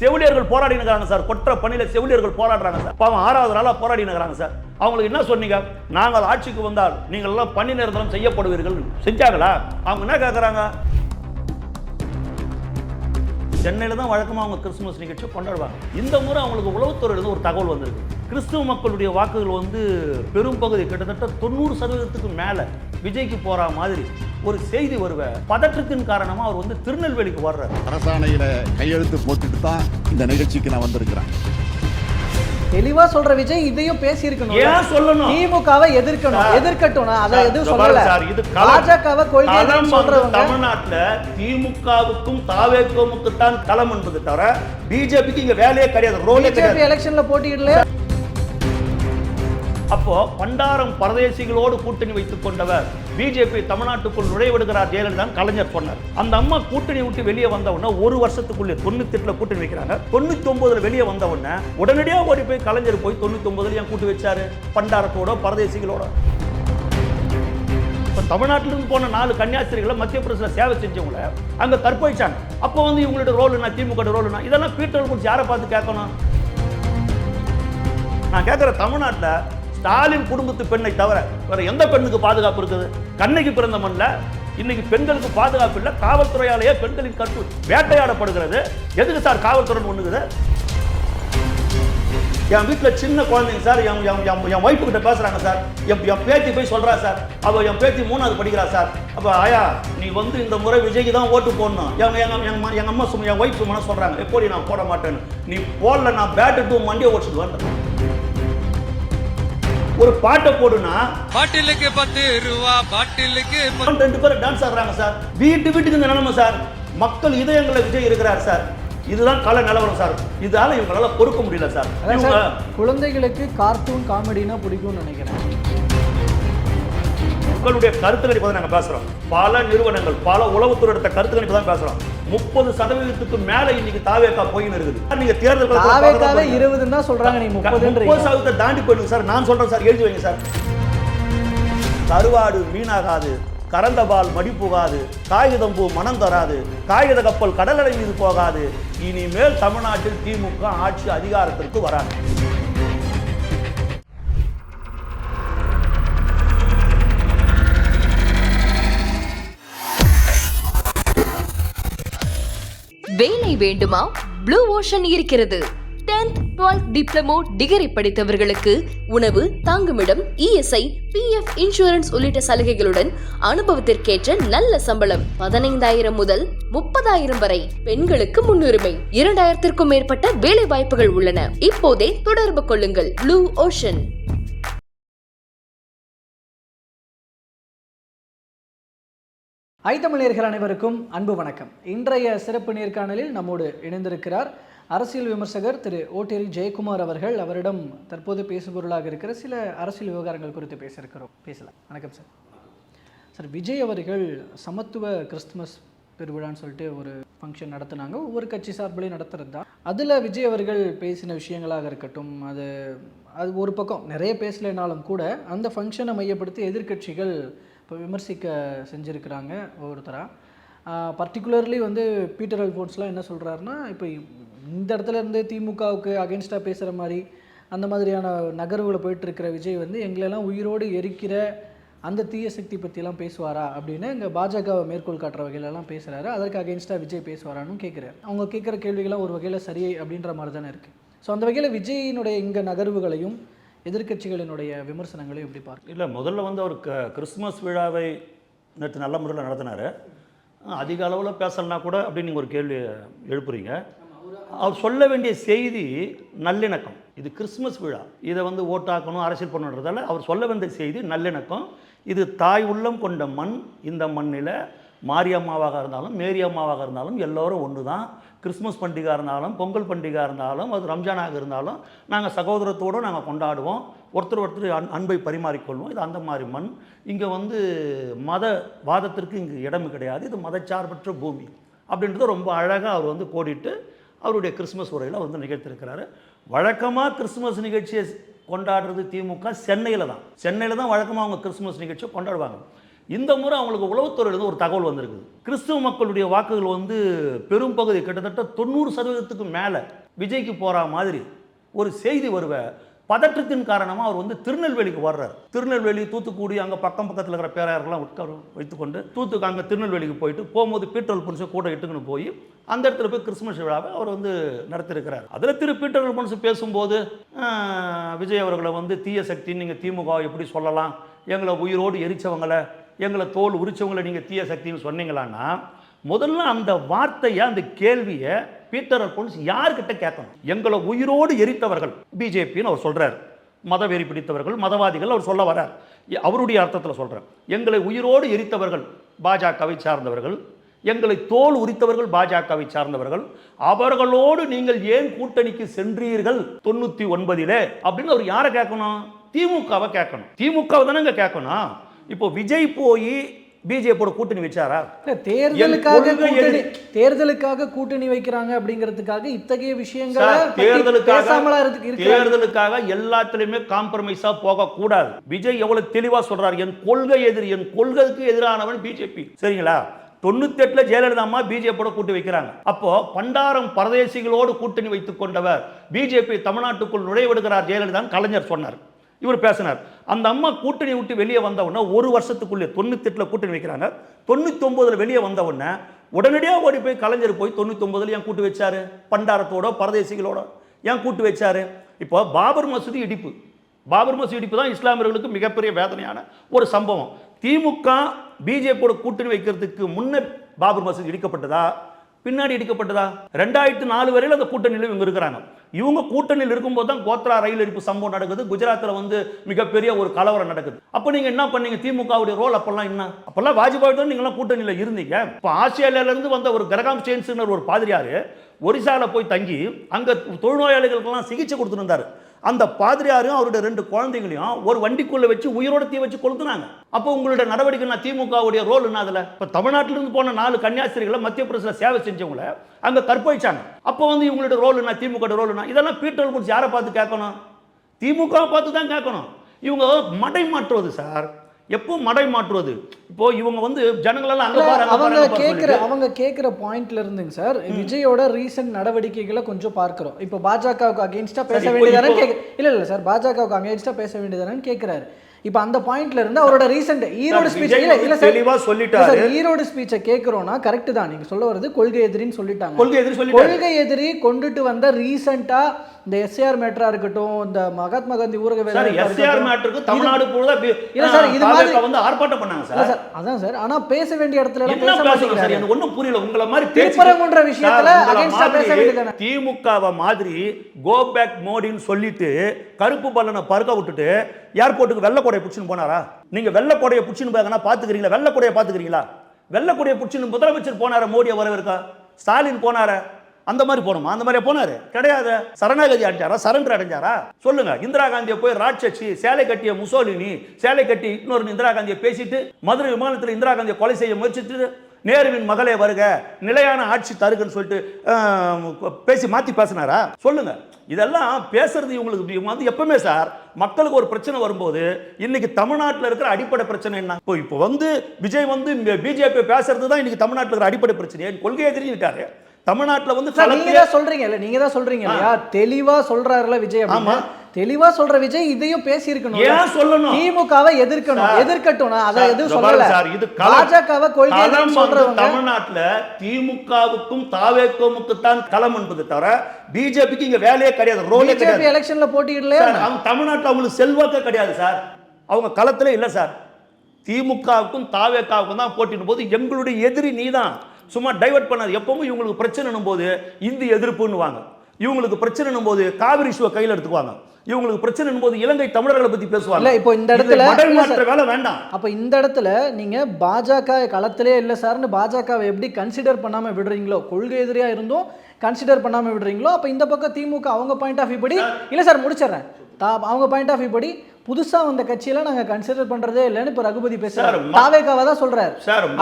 செவிலியர்கள் போராடினுக்கிறாங்க சார். கொற்ற பணியில செவிலியர்கள் போராடுறாங்க சார். பாவம் 6வது நாளா போராடினுக்கிறாங்க சார். அவங்களுக்கு என்ன சொன்னீங்க? நாங்கள் ஆட்சிக்கு வந்தால் நீங்கள் எல்லாம் பணி நிரந்தரம் செய்யப்படுவீர்கள். செஞ்சாங்களா? அவங்க என்ன கேட்கறாங்க? சென்னையில் தான் வழக்கமாக அவங்க கிறிஸ்துமஸ் நிகழ்ச்சியை கொண்டாடுவாங்க. இந்த முறை அவங்களுக்கு உளவுத்துறையிலிருந்து ஒரு தகவல் வந்திருக்கு. கிறிஸ்துவ மக்களுடைய வாக்குகள் பெரும் பகுதி கிட்டத்தட்ட 90% மேலே விஜய்க்கு போற மாதிரி ஒரு செய்தி வருவ பதற்றத்தின் காரணமா அவர் திருநெல்வேலிக்கு வர்றார். அரசாணையில கையெழுத்து போட்டுட்டு தான் இந்த நிகழ்ச்சிக்கு நான் வந்திருக்கிறேன். தெளிவா சொல்ற விஜய் இதையும் பேசி இருக்கணும். ஏன் சொல்லணும்? திமுகவை எதிர்க்கட்டும். அதை எதுவும் சொல்லல சார். இது பாஜகவை கொள்கை சொல்றவங்க தமிழ்நாட்டுல திமுகவுக்கும் தாவேகோவுக்கு தான் களம் என்பது தவிர பிஜேபிக்கு இங்க வேலையே கிடையாது. ரோலே கிடையாது. எலெக்ஷன்ல போட்டியிடல. அப்போ பண்டாரம் பரதேசிகளோடு கூட்டணி வைத்துக் கொண்டவர் பிஜேபி தமிழ்நாட்டுக்குள் நுழைவிடுகிறார் ஜெயலலிதா கலைஞர் சொன்னார். அந்த அம்மா கூட்டணி விட்டு வெளியே வந்த உடனே ஒரு வருஷத்துக்குள்ளே 98ல கூட்டணி வைக்கிறாங்க. 99ல வெளியே வந்த உடனே உடனடியாக ஓடி போய் கலைஞர் போய் 99ல ஏன் கூட்டி வச்சாரு? பண்டாரத்தோட பரதேசிகளோட. தமிழ்நாட்டிலிருந்து போன 4 கன்னியாஸ்திரிகளை மத்திய பிரதேச சேவை செஞ்சவங்கள அங்க கற்பழிச்சாங்க. அப்போ இவங்களோட ரோல்னா திமுக ரோல்னா இதெல்லாம் பீட்டர் குறிச்சு யாரை பார்த்து கேட்கணும்? நான் கேட்கிற தமிழ்நாட்டில் ஸ்டாலின் குடும்பத்து பெண்ணை தவிர வேற எந்த பெண்ணுக்கு பாதுகாப்பு இருக்குது? கண்ணைக்கு பிறந்த மண்ணில் இன்னைக்கு பெண்களுக்கு பாதுகாப்பு இல்லை. காவல்துறையாலேயே பெண்களின் கற்பு வேட்டையாடப்படுகிறது. எதுக்கு சார் காவல்துறை ஒண்ணுக்குது? என் வீட்டில் சின்ன குழந்தைங்க சார் என் ஒய்ஃபு கிட்ட பேசுறாங்க சார். என் பேத்தி போய் சொல்றா சார். அவ என் பேத்தி 3வது படிக்கிறா சார். அப்ப ஆயா நீ இந்த முறை விஜய்க்கு தான் ஓட்டு போடணும். எங்க அம்மா என் ஒய்ஃப் மன சொல்றாங்க. எப்படி நான் போட மாட்டேன்னு. நீ போடல நான் பேட்டு மண்டியை ஓடிச்சுடுவேன். ஒரு பாட்டை போடுனா பாட்டிலுக்கு 10 ரூபா பாட்டிலுக்கு 2 பேர் டான்ஸ் ஆடுறாங்க சார். வீட்டுக்கு இந்த நிலைமை சார். மக்கள் இதயங்களை விஜய் இருக்கிறார் சார். இதுதான் கல நிலவரம் சார். இதால இவங்களால பொறுக்க முடியல சார். குழந்தைகளுக்கு கார்ட்டூன் காமெடினா பிடிக்கும்னு நினைக்கிறேன். மக்களுடைய கருத்து கணிப்பு நாங்கள் பேசுறோம். பல நிறுவனங்கள் பல உளவுத்துறை எடுத்த கருத்து கணிப்பு தான் பேசுறோம். 30% மேல இன்னைக்கு தாவேகா போயின்னு இருக்குது. நீங்க தேர்தல் 20 தான் சொல்றாங்க. நீங்க 30% தாண்டி போயிடுங்க சார். நான் சொல்றேன் சார், எழுதி வைங்க சார். கருவாடு மீனாகாது, கறந்த பால் மடி போகாது, காகிதம்பூ மனம் தராது, காகித கப்பல் கடலடை மீது போகாது. இனிமேல் தமிழ்நாட்டில் திமுக ஆட்சி அதிகாரத்திற்கு வராது. வேலை வேண்டுமா? ப்ளூ ஓஷன் இருக்கிறது. 10th 12th டிப்ளமோ டிகிரி படித்தவர்களுக்கு உணவு, தங்குமிடம், இஎஸ்ஐ, பிஎஃப் இன்சூரன்ஸ் உள்ளிட்ட சலுகைகளுடன் அனுபவத்திற்கேற்ற நல்ல சம்பளம் 15,000 முதல் 30,000 வரை. பெண்களுக்கு முன்னுரிமை. 2,000க்கும் மேற்பட்ட வேலை வாய்ப்புகள் உள்ளன. இப்போதே தொடர்பு கொள்ளுங்கள். Blue ocean. ஐத்தமிழர்கள் அனைவருக்கும் அன்பு வணக்கம். இன்றைய சிறப்பு நேர்காணலில் நம்மோடு இணைந்திருக்கிறார் அரசியல் விமர்சகர் திரு ஓட்டேரி ஜெயக்குமார் அவர்கள். அவரிடம் தற்போது பேசுபொருளாக இருக்கிற சில அரசியல் விவகாரங்கள் குறித்து பேசலாம். வணக்கம் சார். சார், விஜய் அவர்கள் சமத்துவ கிறிஸ்துமஸ் பெருவிழான்னு சொல்லிட்டு ஒரு ஃபங்க்ஷன் நடத்தினாங்க. ஒவ்வொரு கட்சி சார்பிலையும் நடத்துறது தான். அதில் விஜய் அவர்கள் பேசின விஷயங்களாக இருக்கட்டும், அது ஒரு பக்கம் நிறைய பேசலைனாலும் கூட அந்த ஃபங்க்ஷனை மையப்படுத்தி எதிர்கட்சிகள் இப்போ விமர்சிக்க செஞ்சுருக்கிறாங்க ஒவ்வொருத்தராக. பர்டிகுலர்லி பீட்டர் அல்ஃபோன்ஸ்லாம் என்ன சொல்கிறாருன்னா, இப்போ இந்த இடத்துல இருந்து திமுகவுக்கு அகென்ஸ்டாக பேசுகிற மாதிரி அந்த மாதிரியான நகர்வுகளை போயிட்டுருக்கிற விஜய் எங்களெல்லாம் உயிரோடு எரிக்கிற அந்த தீய சக்தி பற்றிலாம் பேசுவாரா அப்படின்னு இங்கே பாஜகவை மேற்கோள் காட்டுற வகையிலலாம் பேசுகிறாரு. அதற்கு அகென்ஸ்டாக விஜய் பேசுவாரான்னு கேட்குறாரு. அவங்க கேட்குற கேள்விகள்லாம் ஒரு வகையில் சரியை அப்படின்ற மாதிரி தானே இருக்குது. ஸோ அந்த வகையில் விஜயினுடைய இங்கே நகர்வுகளையும் எதிர்கட்சிகளினுடைய விமர்சனங்களையும் எப்படி பார்க்க? இல்லை, முதல்ல அவர் கிறிஸ்துமஸ் விழாவை நேற்று நல்ல முறையில் நடத்தினார். அதிக அளவில் பேசலைன்னா கூட அப்படின்னு நீங்கள் ஒரு கேள்வி எழுப்புறீங்க. அவர் சொல்ல வேண்டிய செய்தி நல்லிணக்கம். இது கிறிஸ்துமஸ் விழா, இதை ஓட்டாக்கணும் அரசியல் பண்ணுறதால அவர் சொல்ல வேண்டிய செய்தி நல்லிணக்கம். இது தாய் உள்ளம் கொண்ட மண். இந்த மண்ணில் மாரியம்மாவாக இருந்தாலும் மேரியம்மாவாக இருந்தாலும் எல்லோரும் ஒன்று தான். கிறிஸ்மஸ் பண்டிகை இருந்தாலும் பொங்கல் பண்டிகை இருந்தாலும் அது ரம்ஜானாக இருந்தாலும் நாங்கள் சகோதரத்தோடு நாங்கள் கொண்டாடுவோம். ஒருத்தர் அன்பை பரிமாறிக்கொள்வோம். இது அந்த மாதிரி மண். இங்கே மத வாதத்திற்கு இங்கு இடம் கிடையாது. இது மதச்சார்பற்ற பூமி அப்படின்றத ரொம்ப அழகாக அவர் கோடிட்டு அவருடைய கிறிஸ்மஸ் உரையில் நிகழ்த்திருக்கிறாரு. வழக்கமாக கிறிஸ்மஸ் நிகழ்ச்சியை கொண்டாடுறது திமுக சென்னையில் தான் வழக்கமாக அவங்க கிறிஸ்மஸ் நிகழ்ச்சியை கொண்டாடுவாங்க. இந்த முறை அவங்களுக்கு உளவுத்துறையிலிருந்து ஒரு தகவல் வந்திருக்குது. கிறிஸ்துவ மக்களுடைய வாக்குகள் வந்து பெரும் பகுதி கிட்டத்தட்ட 90% மேலே விஜய்க்கு போகிற மாதிரி ஒரு செய்தி வருவ பதற்றத்தின் காரணமாக அவர் வந்து திருநெல்வேலிக்கு வர்றார். திருநெல்வேலி, தூத்துக்குடி, அங்கே பக்கத்தில் இருக்கிற பேராயர்கள்லாம் உட்கார வைத்துக்கொண்டு அங்கே திருநெல்வேலிக்கு போயிட்டு போகும்போது பீட்டர் பொன்சு கூட இட்டுக்குன்னு போய் அந்த இடத்துல போய் கிறிஸ்துமஸ் விழாவை அவர் வந்து நடத்திருக்கிறார். அதில் பீட்டர் பொன்சு பேசும்போது விஜய் அவர்களை வந்து தீய சக்தின்னு நீங்கள் திமுக எப்படி சொல்லலாம், எங்களை உயிரோடு எரிச்சவங்களை, எங்களை தோல் உரிச்சவங்களை நீங்கள் தீய சக்தின்னு சொன்னீங்களான்னா, முதல்ல அந்த வார்த்தையை, அந்த கேள்வியை பீட்டர் அல்போன்ஸ் யார்கிட்ட கேட்கணும்? எங்களை உயிரோடு எரித்தவர்கள் பிஜேபின்னு அவர் சொல்றார். மதவெறி பிடித்தவர்கள், மதவாதிகள் அவர் சொல்ல வரார். அவருடைய அர்த்தத்தில் சொல்றார். எங்களை உயிரோடு எரித்தவர்கள் பாஜகவை சார்ந்தவர்கள், எங்களை தோல் உரித்தவர்கள் பாஜகவை சார்ந்தவர்கள், அவர்களோடு நீங்கள் ஏன் கூட்டணிக்கு சென்றீர்கள் 99 அப்படின்னு அவர் யாரை கேட்கணும்? திமுகவை கேட்கணும். திமுகவை தானே கேட்கணும். இப்போ விஜய் போய் பிஜேபியோட கூட்டணி வச்சாரா? தேர்தலுக்காக கூட்டணி வைக்கிறாங்க அப்படிங்கிறதுக்காக இத்தகைய விஷயங்களை தேர்தலுக்காக எல்லாத்திலுமே காம்ப்ரமைஸா போக கூடாது. விஜய் எவ்வளவு தெளிவா சொல்றாரு, என் கொள்கை எதிரி, என் கொள்கைக்கு எதிரானவன் பிஜேபி. சரிங்களா? 98 ஜெயலலிதா அம்மா பிஜேபியோட கூட்டணி வைக்கிறாங்க. அப்போ பண்டாரம் பரதேசிகளோடு கூட்டணி வைத்துக் கொண்டவர் பிஜேபி தமிழ்நாட்டுக்குள் நுழைவிடுகிறார் ஜெயலலிதான் கலைஞர் சொன்னார். இவர் பேசினார். அந்த அம்மா கூட்டணி விட்டு வெளியே வந்த உடனே ஒரு வருஷத்துக்குள்ளே 98 கூட்டணி வைக்கிறாங்க. 99 வெளியே வந்த உடனே உடனடியாக ஓடி போய் கலைஞர் போய் 99 ஏன் கூட்டு வச்சாரு? பண்டாரத்தோட பரதேசிகளோட ஏன் கூட்டு வச்சாரு? இப்போ பாபர் மசூதி இடிப்பு, பாபர் மசூதி இடிப்பு தான் இஸ்லாமியர்களுக்கு மிகப்பெரிய வேதனையான ஒரு சம்பவம். திமுக பிஜேபியோட கூட்டணி வைக்கிறதுக்கு முன்னர் பாபர் மசூதி இடிக்கப்பட்டதா, பின்னாடி இடிக்கப்பட்டதா? 2004 வரையில் அந்த கூட்டணியில் இவங்க இருக்கிறாங்க. இவங்க கூட்டணியில் இருக்கும்போது தான் கோத்ரா ரயில் எரிப்பு சம்பவம் நடக்குது. குஜராத்தில் வந்து மிகப்பெரிய ஒரு கலவரம் நடக்குது. அப்போ நீங்க என்ன பண்ணீங்க? திமுகவுடைய ரோல் அப்பெல்லாம் என்ன? அப்பெல்லாம் வாஜ்பாய் தான் நீங்களாம் கூட்டணியில் இருந்தீங்க. இப்போ ஆஸ்திரேலியாவிலிருந்து வந்த ஒரு கிரகாம் சேன்ஸ்னர் ஒரு பாதிரியார் ஒரிசாவில் போய் தங்கி அங்கே தொழுநோயாளிகளுக்கெல்லாம் சிகிச்சை கொடுத்துருந்தாரு. அந்த பாதிரியாரும் அவருடைய 2 குழந்தைகளையும் ஒரு வண்டிக்குள்ள வச்சு உயிரோட தீ வச்சு கொளுத்துனாங்க. அப்போ உங்களுடைய நடவடிக்கை திமுகவுடைய ரோல் என்ன? அதில் இப்போ தமிழ்நாட்டிலிருந்து போன 4 கன்னியாஸ்திரிகளை மத்திய பிரதேசத்தில் சேவை செஞ்சவங்களை அங்கே கற்பழிச்சாங்க. அப்போ வந்து இவங்களுடைய ரோல் என்ன? திமுக ரோல் என்ன? இதெல்லாம் பீட்டர் அல்போன்ஸ் யாரை பார்த்து கேட்கணும்? திமுக பார்த்து தான் கேட்கணும். இவங்க மடை மாற்றுவது சார், எப்போ மடை மாற்றுவது? இப்போ இவங்க வந்து ஜனங்களெல்லாம் அவங்க கேட்குற பாயிண்ட்ல இருந்துங்க சார், விஜயோட ரீசன்ட் நடவடிக்கைகளை கொஞ்சம் பார்க்கிறோம். இப்போ பாஜகவுக்கு அகேன்ஸ்டா பேச வேண்டியதானே இல்ல சார், பாஜகவுக்கு அகேன்ஸ்டா பேச வேண்டியதானே கேட்கிறாரு. இப்போ அந்த பாயிண்ட்ல இருந்து அவரோட ரீசன்ட் ஈரோடு ஸ்பீச் இல்ல சார் தெளிவா சொல்லிட்டாரு. ஈரோடு ஸ்பீச்சை கேட்கிறோம்னா கரெக்ட் தான், நீங்க சொல்ல வருது கொள்கை எதிரின்னு சொல்லிட்டாங்க. கொள்கை எதிரி கொண்டுட்டு வந்த ரீசெண்டா இந்த எஸ்ஆர் மேட்டரா இருக்கட்டும், இந்த மகாத்மா காந்தி ஊரக வேலை எஸ்ஆர் மேட்டருக்கு தமிழ்நாடு பூரா இல்ல சார் இது மாதிரி வந்து ஆர்ப்பாட்டம் பண்ணாங்க சார். அதான் சார், ஆனா பேச வேண்டிய இடத்துல எல்லாம் பேச மாட்டேங்கிறாங்க சார். எனக்கு ஒண்ணும் புரியல. உங்கள மாதிரி திருப்பரங்குன்ற விஷயத்துல அகைன்ஸ்டா பேச வேண்டியதானே? திமுகவை மாதிரி கோ பேக் மோடின்னு சொல்லிட்டு கருப்பு பல்லனை பறக்க விட்டுட்டு ஏர்போர்ட்டுக்கு வெள்ளை கொடையை பிடிச்சின்னு போனாரா? நீங்க வெள்ளை கொடையை பிடிச்சின்னு போனா பாத்துக்கிறீங்களா? வெள்ளை கொடையை பாத்துக்கிறீங்களா? வெள்ளை கொடையை பிடிச்சின்னு முதலமைச்சர் போனாரா? மோடியை வரவேற்க ஸ்டாலின் போனாரா? அந்த மாதிரி போணுமா? அந்த மாதிரி போனாரு கிடையாது. சரணாகதி அடைஞ்சாரா? சரண்டர் அடைஞ்சாரா? சொல்லுங்க. இந்திரா காந்தியை போய் ராட்சசி, சேலை கட்டிய முசோலினி, சேலை கட்டி இன்னொரு இந்திரா காந்தியை பேசிட்டு மதுரை விமானத்தில் இந்திரா காந்தியை கொலை செய்ய முயற்சிட்டு நேருவின் மகளே வருக, நிலையான ஆட்சி தருகன்னு சொல்லிட்டு பேசி மாத்தி பேசினாரா? சொல்லுங்க. இதெல்லாம் பேசுறது இவங்களுக்கு வந்து எப்பவுமே சார், மக்களுக்கு ஒரு பிரச்சனை வரும்போது இன்னைக்கு தமிழ்நாட்டில் இருக்கிற அடிப்படை பிரச்சனை என்ன? இப்போ வந்து விஜய் வந்து பிஜேபி பேசுறது தான் இன்னைக்கு தமிழ்நாட்டில் இருக்கிற அடிப்படை பிரச்சனை. கொள்கை எதிரிட்டாரு. தமிழ்நாட்டில் வந்து நீங்க தான் சொல்றீங்க இல்ல, நீங்க தான் சொல்றீங்க இல்லையா, தெளிவா சொல்றாருல விஜய். ஆமா, தெளிவா சொல்ற விஜய் இதையும் பேசி இருக்கணும். ஏன் சொல்லணும்? திமுகவை எதிர்க்கட்டும். அத எதுவும் சொல்லல சார். இது பாஜகவை கொள்கை சொல்றவங்க தமிழ்நாட்டுல திமுகவுக்கும் தாவேகோமுக்கு தான் களம் என்பது தவிர பிஜேபிக்கு இங்க வேலையே கிடையாது, ரோலே கிடையாது. பிஜேபி எலெக்ஷன்ல போட்டியிடலையா? அவங்க தமிழ்நாட்டுல அவங்களுக்கு செல்வாக்கே கிடையாது சார். அவங்க களத்திலே இல்ல சார். திமுகவுக்கும் தாவேகாவுக்கும் தான் போட்டிடும் போது எங்களுடைய எதிரி நீதான். சும்மா டைவர்ட் பண்ணாது. எப்பவும் இவங்களுக்கு பிரச்சனை போது இந்தி எதிர்ப்புன்னு வாங்க, இவங்களுக்கு பிரச்சனை போது காவிரி இஷ்யூவை கையில் எடுத்துக்குவாங்க, இவங்களுக்கு பிரச்சனை போது இலங்கை தமிழர்களை பத்தி பேசுவாங்க. இப்போ இந்த இடத்துல வேலை வேண்டாம். அப்ப இந்த இடத்துல நீங்க பாஜக களத்திலே இல்ல சார்னு பாஜகவை எப்படி கன்சிடர் பண்ணாம விடுறீங்களோ, கொள்கை எதிரியா இருந்தும் கன்சிடர் பண்ணாம விடுறீங்களோ, அப்ப இந்த பக்கம் திமுக அவங்க பாயிண்ட் ஆஃப் வியூ படி இல்ல சார் முடிச்சிடறேன், அவங்க பாயிண்ட் ஆஃப் வியூ படி புதுசா வந்த கட்சியில நாங்க கன்சிடர் பண்றதே இல்லன்னு இப்ப ரகுபதி பேசுறாரு. தாவேகாவா தான் சொல்றாரு.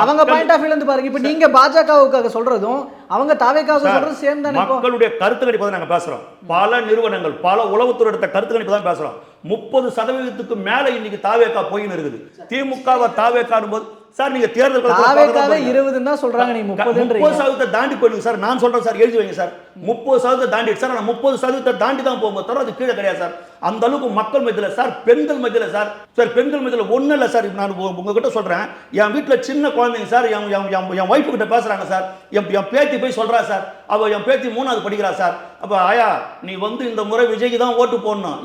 அவங்க பாயிண்ட் ஆஃப் வியூல இருந்து பாருங்க. இப்ப நீங்க பாஜகவுக்காக சொல்றதும் அவங்க தாவேகாவுக்கு சொல்றதும் சேம் தானே. மக்களுடைய கருத்து கணிப்பு தான் நாங்க பேசுறோம். பல நிறுவனங்கள், பல உளவுத்துறை எடுத்த கருத்து கணிப்பு தான் பேசுறோம். 30% மேல இன்னைக்கு தாவேகா போயின்னு இருக்குது. திமுகவை தாவேகானும் போது சார் நீங்க தேர்தல் தாவேகாவே 20 தான் சொல்றாங்க, நீ 30% தாண்டி போயிடுங்க சார். நான் சொல்றேன் சார், எழுதி வைங்க சார். 30% தாண்டி சார், நான் 30% தாண்டி தான் போகும்போது தவிர அது கீழே கிடையாது சார். அந்த அளவுக்கு மக்கள் மத்தியில் சார், பெண்கள் மத்தியில் சார், பெண்கள் மத்தியில் ஒன்றும் இல்லை சார். நான் உங்ககிட்ட சொல்றேன், என் வீட்டில் சின்ன குழந்தைங்க சார், என் ஒய்ஃபு கிட்ட பேசுறாங்க சார். என் பேத்தி போய் சொல்றா சார், அவ என் பேத்தி 3வது படிக்கிறா சார். அப்ப ஆயா நீ வந்து இந்த முறை விஜய்க்கு தான் ஓட்டு போடணும்.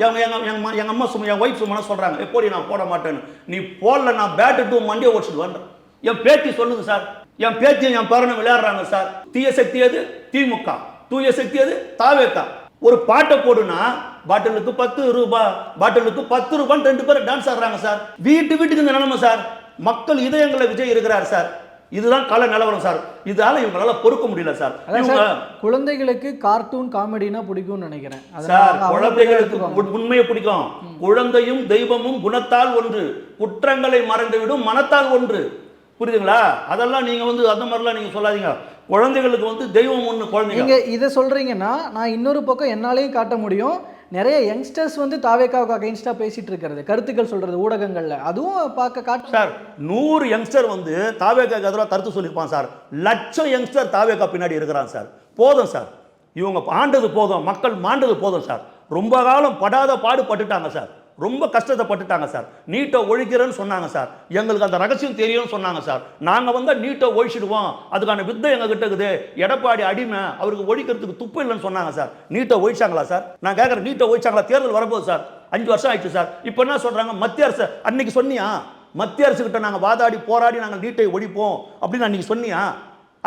எங்க அம்மா சும்மா என் ஒய்ஃப் சும்மா சொல்றாங்க, எப்படி நான் போட மாட்டேன்னு. நீ போடல நான் பேட் எடுத்து மண்டியை ஓடிச்சுடுவேன். என் பேத்தி சொல்லுது சார், என் பேத்தியும் என் பேரனும் விளையாடுறாங்க சார். தீய சக்தி எது? திமுக. தூய சக்தி எது? தாவேகா. ஒரு பாட்டை போடுனா பாட்டிலுக்கு 10 ரூபாய், பாட்டிலுக்கு 10 ரூபான்னு 2 பேரும் டான்ஸ் ஆடுறாங்க சார். வீட்டுக்கு இந்த நிலைமை சார். மக்கள் இதயங்களை விஜய் இருக்கிறார் சார். இதுதான் கால நிலவரம் சார். இதால இவங்களால பொறுக்க முடியல சார். குழந்தைகளுக்கு கார்ட்டூன் காமெடினா பிடிக்கும்னு நினைக்கிறேன் சார். குழந்தைகளுக்கு உண்மையை பிடிக்கும். குழந்தையும் தெய்வமும் குணத்தால் ஒன்று, குற்றங்களை மறந்துவிடும் மனத்தால் ஒன்று. புரியுதுங்களா? அதெல்லாம் நீங்க வந்து அந்த மாதிரிலாம் நீங்க சொல்லாதீங்க. குழந்தைகளுக்கு வந்து தெய்வம் ஒன்று. குழந்தைங்க நீங்க இதை சொல்றீங்கன்னா நான் இன்னொரு பக்கம் என்னாலையும் காட்ட முடியும். நிறைய யங்ஸ்டர்ஸ் வந்து தாவேகாவுக்கு அகைன்ஸ்டா பேசிட்டு இருக்கிறது, கருத்துக்கள் சொல்றது ஊடகங்கள்ல, அதுவும் பார்க்க காட்டு சார். 100 யங்ஸ்டர் வந்து தாவேகாக்கு எதிராக கருத்து சொல்லியிருப்பான் சார். லட்சம் யங்ஸ்டர் தாவேகா பின்னாடி இருக்கிறான் சார். போதும் சார், இவங்க ஆண்டது போதும், மக்கள் மாண்டது போதும் சார். ரொம்ப காலம் படாத பாடு பட்டுட்டாங்க சார். ரொம்ப கஷ்டத்தை பட்டுட்டாங்க சார். நீட்டை ஒழிக்கிறேன்னு சொன்னாங்க சார். எங்களுக்கு அந்த ரகசியம் தெரியும்னு சொன்னாங்க சார். நாங்கள் வந்து நீட்டை ஒழிச்சிடுவோம், அதுக்கான வித்தை எங்கள் கிட்ட இருக்குது. எடப்பாடி அடிமை, அவருக்கு ஒழிக்கிறதுக்கு துப்பு இல்லைன்னு சொன்னாங்க சார். நீட்டை ஒழிச்சாங்களா சார்? நான் கேட்குறேன், நீட்டை ஒழிச்சாங்களா? தேர்தல் வரப்போகுது சார். 5 வருஷம் ஆயிடுச்சு சார். இப்போ என்ன சொல்கிறாங்க? மத்திய அரசு அன்னைக்கு சொன்னியா? மத்திய அரசு கிட்ட நாங்கள் வாதாடி போராடி நாங்கள் நீட்டை ஒழிப்போம் அப்படின்னு அன்னைக்கு சொன்னியா?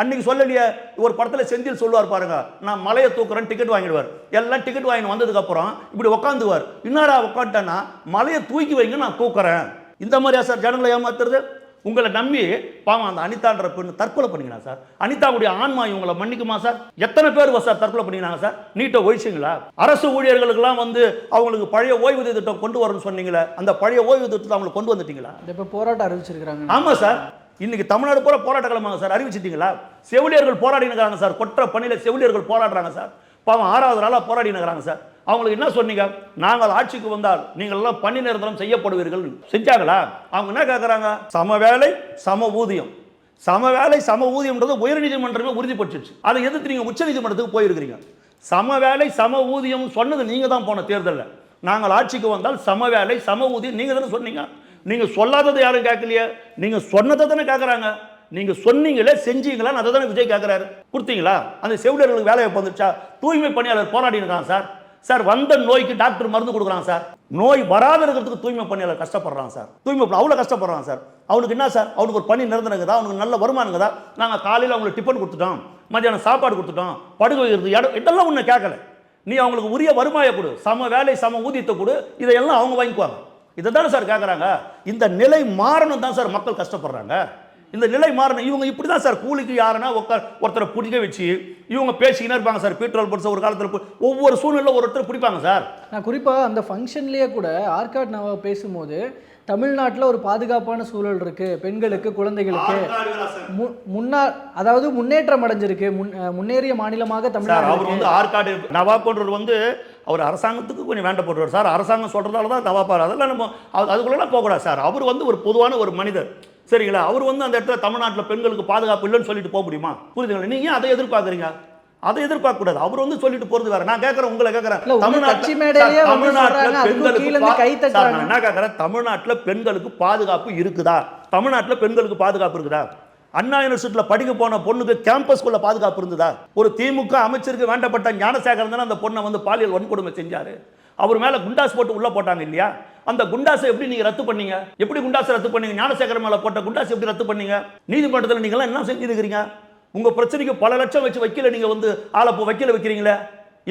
அன்னைக்கு சொல்லலையே. ஒரு படத்தில் செந்தில் சொல்லுவார் பாருங்க, நான் மலையை தூக்குறேன், டிக்கெட் வாங்கிடுவார். எல்லாம் டிக்கெட் வாங்கி வந்ததுக்கு அப்புறம் இப்படி உட்காந்துவார். இன்னொரு உட்காந்துட்டேன்னா மலையை தூக்கி வைங்க, நான் தூக்குறேன். இந்த மாதிரியா சார் ஜனங்களை ஏமாத்துறது? உங்களை நம்பி பாவம் அந்த அனிதான்ற பெண்ணு தற்கொலை பண்ணிங்களா சார்? அனிதாவுடைய ஆன்மா இவங்களை மன்னிக்குமா சார்? எத்தனை பேர் சார் தற்கொலை பண்ணினாங்க சார்? நீட்டை ஒழிச்சிங்களா? அரசு ஊழியர்களுக்கெல்லாம் வந்து அவங்களுக்கு பழைய ஓய்வூதிய திட்டம் கொண்டு வரணும்னு சொன்னீங்களே, அந்த பழைய ஓய்வூதிய திட்டத்தை அவங்களுக்கு கொண்டு வந்துட்டீங்களா? இப்போ போராட்டம் அறிவிச்சிருக்காங்க. ஆமாம் சார். இன்னைக்கு தமிழ்நாடு பூரா போராட்ட கிளம்பாங்க சார். அறிவிச்சிட்டீங்களா? செவிலியர்கள் போராடினுக்கிறாங்க சார். கொற்ற பணியில் செவிலியர்கள் போராடுறாங்க சார். பாவம் 6வது நாளாக போராடினுக்கிறாங்க சார். அவங்களுக்கு என்ன சொன்னீங்க? நாங்கள் ஆட்சிக்கு வந்தால் நீங்கள் எல்லாம் பணி நிரந்தரம் செய்யப்படுவீர்கள். செஞ்சாங்களா? அவங்க என்ன கேட்குறாங்க? சம வேலை சம ஊதியம். சம வேலை சம ஊதியம்ன்றது உயர்நீதிமன்றமே உறுதிப்படுத்திடுச்சு. அதை எதிர்த்து நீங்கள் உச்சநீதிமன்றத்துக்கு போயிருக்கிறீங்க. சம வேலை சம ஊதியம் சொன்னது நீங்கள் தான் போன தேர்தலில். நாங்கள் ஆட்சிக்கு வந்தால் சம வேலை சம ஊதியம் நீங்கள் தானே சொன்னீங்க. நீங்க சொல்லாதது யாரும் கேட்கலையே, நீங்க சொன்னதை தானே கேட்கறாங்க. நீங்க சொன்னீங்களே, செஞ்சீங்களா? அதை தானே விஜய் கேட்கிறாரு. கொடுத்தீங்களா? அந்த செவிலியர்களுக்கு வேலையை வந்துச்சா? தூய்மை பணியாளர் போராடி இருக்காங்க சார். சார் வந்த நோய்க்கு டாக்டர் மருந்து கொடுக்குறாங்க சார். நோய் வராத இருக்கிறதுக்கு தூய்மை பணியாளர் கஷ்டப்படுறாங்க சார். தூய்மை அவ்வளோ கஷ்டப்படுறாங்க சார். அவனுக்கு என்ன சார்? அவனுக்கு ஒரு பணி நிரந்தரங்குதா? அவனுக்கு நல்ல வருமானங்குதா? நாங்கள் காலையில் அவங்களுக்கு டிஃபன் கொடுத்துட்டோம், மத்தியானம் சாப்பாடு கொடுத்துட்டோம், படுகை வைக்கிறது இடம் இதெல்லாம் ஒன்று கேட்கல. நீ அவங்களுக்கு உரிய வருமானம் கொடு, சம வேலை சம ஊதியத்தை கொடு, இதையெல்லாம் அவங்க வாங்கிக்குவாங்க. இதை தானே சார் கேட்குறாங்க. இந்த நிலை மாறணும் தான் சார் மக்கள் கஷ்டப்படுறாங்க. இந்த நிலை மாறணும். இவங்க இப்படி தான் சார் கூலிக்கு யாருன்னா ஒருத்தரை பிடிக்க வச்சு இவங்க பேசிக்கினே இருப்பாங்க சார். பெட்ரோல் போட்டு ஒரு காலத்தில் ஒவ்வொரு சூழ்நிலை ஒருத்தர் பிடிப்பாங்க சார். நான் குறிப்பாக அந்த ஃபங்க்ஷன்லேயே கூட ஆர்காட் நான் பேசும்போது தமிழ்நாட்டில் ஒரு பாதுகாப்பான சூழல் இருக்கு, பெண்களுக்கு குழந்தைகளுக்கு அதாவது முன்னேற்றம் அடைஞ்சிருக்கு, முன்னேறிய மாநிலமாக தமிழ்நாடு. அவர் வந்து ஆற்காடு நவாப் போன்றவர் வந்து அவர் அரசாங்கத்துக்கு கொஞ்சம் வேண்டப்படுவார் சார். அரசாங்கம் சொல்றதால தான் நவாப்பார். அதெல்லாம் நம்ம அதுக்குள்ளெல்லாம் போகக்கூடாது சார். அவர் வந்து ஒரு பொதுவான ஒரு மனிதர், சரிங்களா? அவர் வந்து அந்த இடத்துல தமிழ்நாட்டில் பெண்களுக்கு பாதுகாப்பு இல்லைன்னு சொல்லிட்டு போக முடியுமா? புரியுதுங்களா? நீங்க அதை எதிர்பார்க்குறீங்க. அதை எதிர்பார்க்க கூடாது. அவர் வந்து சொல்லிட்டு போறது வேற. நான் கேட்கறேன், உங்களை கேட்கறேன், தமிழ்நாட்டில் பெண்களுக்கு பாதுகாப்பு இருக்குதா? தமிழ்நாட்டில் பெண்களுக்கு பாதுகாப்பு இருக்குதா? அண்ணா யூனிவர்சிட்டியில் படிக்க போன பொண்ணுக்கு கேம்பஸ்குள்ள பாதுகாப்பு இருந்ததா? ஒரு திமுக அமைச்சருக்கு வேண்டப்பட்ட ஞானசேகரன் தானே அந்த பொண்ணை வந்து பாலியல் வன்கொடுமை செஞ்சாரு. அவர் மேல குண்டாஸ் போட்டு உள்ள போட்டாங்க இல்லையா? அந்த குண்டாஸை எப்படி நீங்க ரத்து பண்ணீங்க? எப்படி குண்டாஸை ரத்து பண்ணீங்க? ஞானசேகரன் மேல போட்ட குண்டாஸ் எப்படி ரத்து பண்ணீங்க? நீதிமன்றத்தில் நீங்க எல்லாம் என்ன செஞ்சிருக்கிறீங்க? உங்க பிரச்சனைக்கு பல லட்சம் வச்சு வைக்கல, நீங்க வந்து ஆளை வைக்கல வைக்கிறீங்களே,